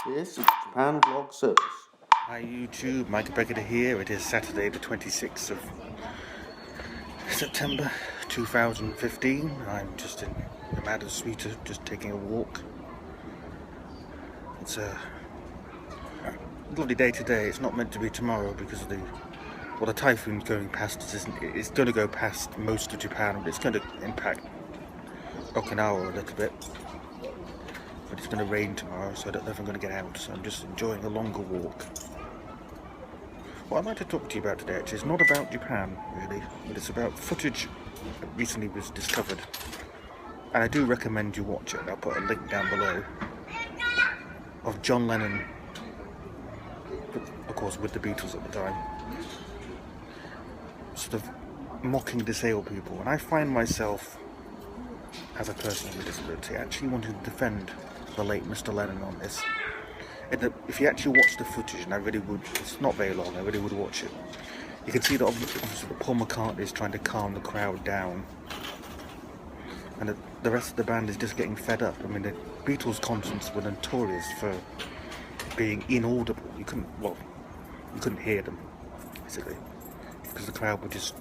This is Japan Vlog Service. Hi YouTube, Mike Beckett here. It is Saturday the 26th of September 2015. I'm just in the Madden Suite, just taking a walk. It's a lovely day today. It's not meant to be tomorrow because of the typhoon going past us. It's going to go past most of Japan, but it's going to impact Okinawa a little bit. But it's going to rain tomorrow, so I don't know if I'm going to get out. So I'm just enjoying a longer walk. What I'd like to talk to you about today actually is not about Japan, really, but it's about footage that recently was discovered. And I do recommend you watch it. I'll put a link down below, of John Lennon, of course with the Beatles at the time, sort of mocking disabled people. And I find myself, as a person with a disability, actually wanting to defend the late Mr. Lennon on this. If you actually watch the footage, and I really would, it's not very long, I really would watch it, you can see that obviously Paul McCartney is trying to calm the crowd down, and the rest of the band is just getting fed up. I mean, the Beatles' concerts were notorious for being inaudible. You couldn't hear them, basically, because the crowd would just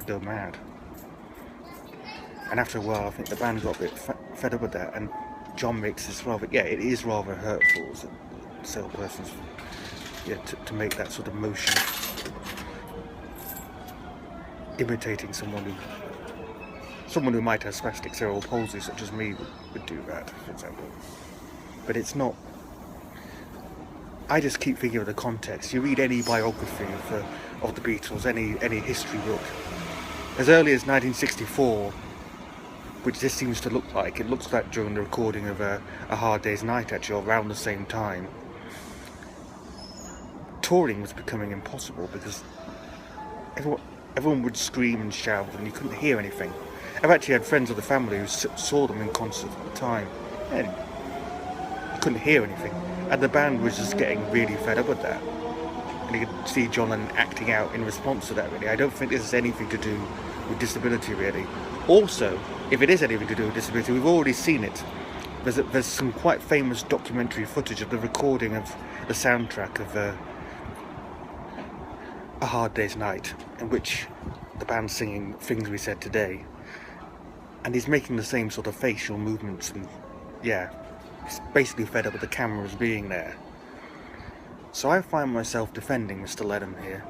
go mad. And after a while, I think the band got a bit fed up with that, and John makes this it is rather hurtful as a salesperson's, to make that sort of motion, imitating someone who might have spastic cerebral palsy, such as me, would do that, for example. But it's not. I just keep thinking of the context. You read any biography of the Beatles, any history book, as early as 1964. Which this seems to look like. It looks like during the recording of A Hard Day's Night, actually, or around the same time. Touring was becoming impossible because everyone would scream and shout and you couldn't hear anything. I've actually had friends of the family who saw them in concert at the time, and you couldn't hear anything. And the band was just getting really fed up with that. And you could see John Lennon acting out in response to that, really. I don't think this has anything to do with disability, really. Also, if it is anything to do with disability, we've already seen it. There's some quite famous documentary footage of the recording of the soundtrack of A Hard Day's Night, in which the band's singing Things We Said Today, and he's making the same sort of facial movements, and he's basically fed up with the cameras being there. So I find myself defending Mr. Lennon here.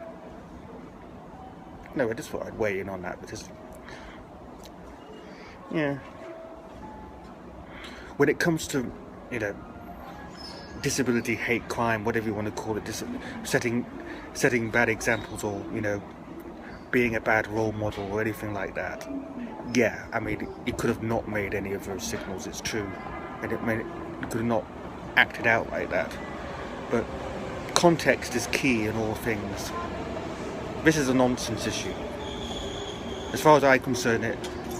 No, I just thought I'd weigh in on that because, when it comes to, disability, hate crime, whatever you want to call it, setting bad examples, or, being a bad role model or anything like that, I mean, it could have not made any of those signals, it's true, and it could have not acted out like that. But context is key in all things. This is a nonsense issue. As far as I'm concerned,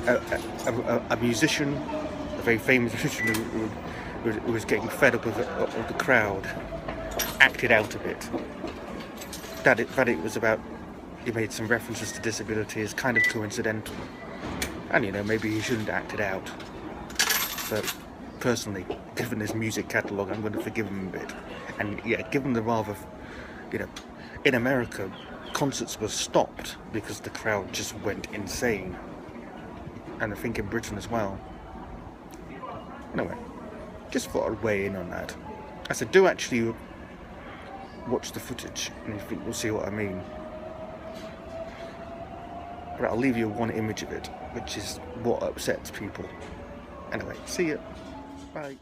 a musician, a very famous musician who was getting fed up of the crowd, acted out of it. That it was about, he made some references to disability is kind of coincidental. And maybe he shouldn't act it out. But personally, given his music catalogue, I'm going to forgive him a bit. And given the rather, in America, concerts were stopped because the crowd just went insane. And I think in Britain as well. Anyway, just thought I'd weigh in on that. I said, do actually watch the footage and you'll see what I mean. But I'll leave you one image of it, which is what upsets people. Anyway, see ya. Bye.